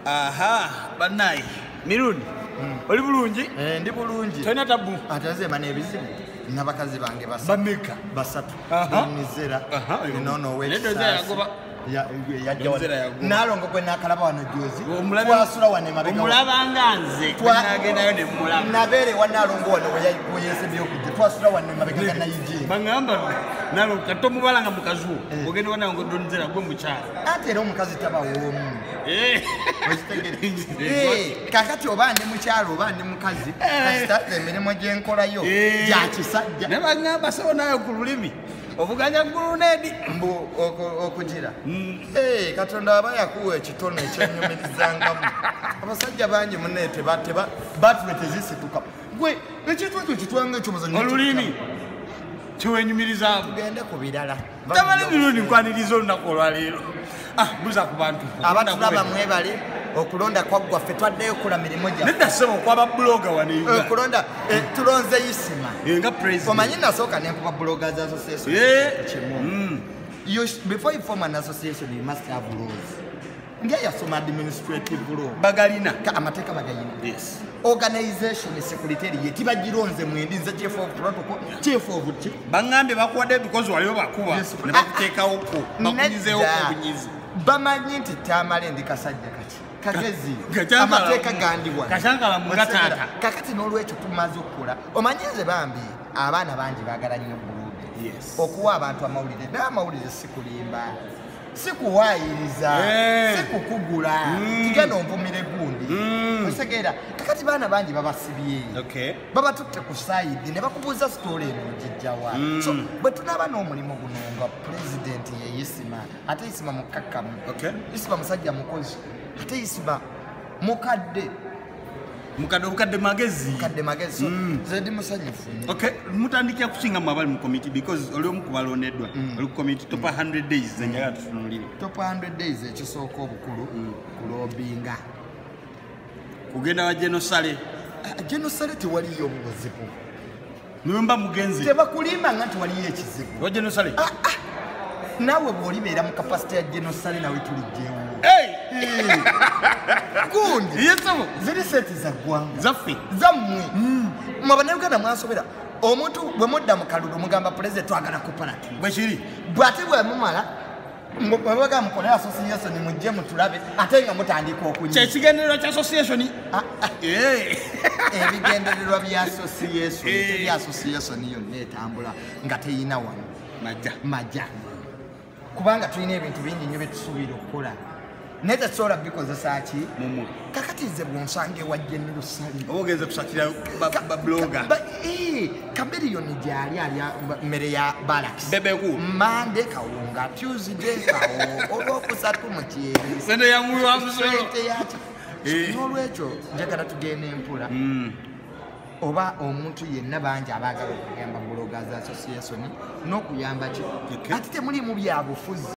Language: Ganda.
Aha, banayi. Mirundi. Oli bulungi? Ndi bulungi. Tolina tabu. Ataze bana ebizibu. Nabakazi bange bameka basatu. Nizera. Nono we. Nedozera yagoba. Nalongo kwe nakalaba wano jozi. Twasula wane mabega. Omulaba nganze. Twagenda ne mulaba. Nabere wanalongo wano we yesebye okujja. Twasula wane mabega ga nayiji. Bangamba nalo katomu balanga mukazu. Ogende wana ngo donzera gwe mukyala. Ate era omukazi taba womu. Kakati obande mukyala obande mukazi. Kasita emirimo gyenkolayo. Ya kisajja. Ne bangamba so nayo ku lulimi. Ovuganya gurunedi mbu okugira katonda abaya kuwe kitone ekyenyumirizangamu abasajja bangi munete batulete zisituka gwe ekitwekyo kitwanga ekyomuzanyo olulimi kiwenyumiriza tugende ku birala tabale mirundi nkwaniriza olunaku olwaleero buza ku bantu abatulaba mwebale okulonda kwaggwaffe twaddeyo okula mirimu gyaffe nedda ssebo kwaba buloga wano okulonda tulonze isima nga president omanyi nasooka nempuba bloggers association before you form an association you must have rules ngeyasoma administrative law bagalina amateeka bagayina organization secretary tibagironze mwendi nze chief of protocol chief of bangambye bakuwadde because waliwo bakuba ne bakuteekawoko bakunyizeewo obunyizi bamanyi nti tamale ndi kasajja kagezi amateeka gandiwa kashankala mugatata kakati n'olwekyo tumaze okukola omanyi nze bambi abaana bangi baagala nnyo bulungi okuwa abantu amawulire naye amawulire sikulimba sikuwaayiriza sikukugula tigenda onvumire gundi osegeera kakati baana bangi babasibye babatutte ku sayidi ne bakubuuza sitoola eno ogijjawa so bwe tunaaba n'omulimu guno nga pulezidenti ye isima ate isima mukakkamu isima musajja mukozi ate isima mukadde obukadde magezi so zedi musanyufu mutandikira kusinga mabali mu committee because oli omu kubalondeddwa oli ku committee top 100 days zenjagala tutunulire top 100 days ekisooka obukulu kulobinga kugenda wa genosale tewaliyo buzibu niwemba mugenzi tebakulimba nga nti waliyo ekizibu wa genosale naawe bw'olibeera mu kapasite ya genosale nawe tulijjewo gundi ziri sente za ggwanga zaffe zammwe mwabanayuganda mwasobera omuntu bwe mudda mu kalulu mugamba pulezidenti twagala cooperative bwekiri bw'ate bwemumala babaga mukole association mujje mutulabe ate nga mutandika okunywa kyekigendererwa kya association ebigendererwa bya association yonna etambula nga teyina wano majja kubanga tulina ebintu bingi nnyo byetusuubira okukola naye tetusobola bikozesa ki kakati nze bwonsanga ewa Jenerosale ogenze kusakira babloga kaberiyoni gyali alya mmere ya balaks bebeku mande kawunga tuesday kawo olwokusatu mukyeri sente yamuyo amusolo n'olwekyo njagala tugenda empula oba omuntu yenna bangi abaagala okugamba bloggers association n'okuyamba ki ate temulimu byabufuzi